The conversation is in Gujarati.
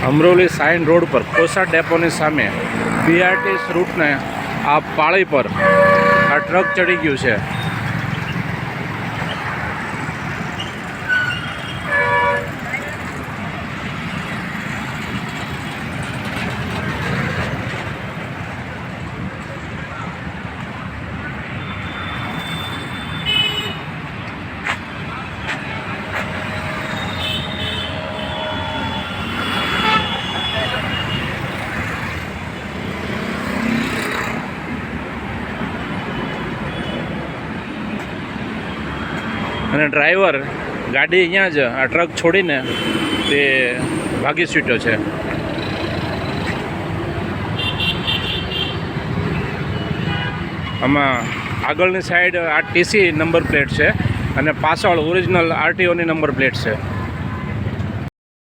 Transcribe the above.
અમરોલી સાઈન રોડ પર ખોસા ડેપોની સામે બીઆરટીએસ રૂટને આ પાળી પર આ ટ્રક ચડી ગયું છે. અને ડ્રાઈવર ગાડી અહીંયા જ આ ટ્રક છોડીને તે ભાગી છૂટ્યો છે. આમાં આગળની સાઈડ આ ટીસી નંબર પ્લેટ છે અને પાછળ ઓરિજિનલ આરટીઓની નંબર પ્લેટ છે.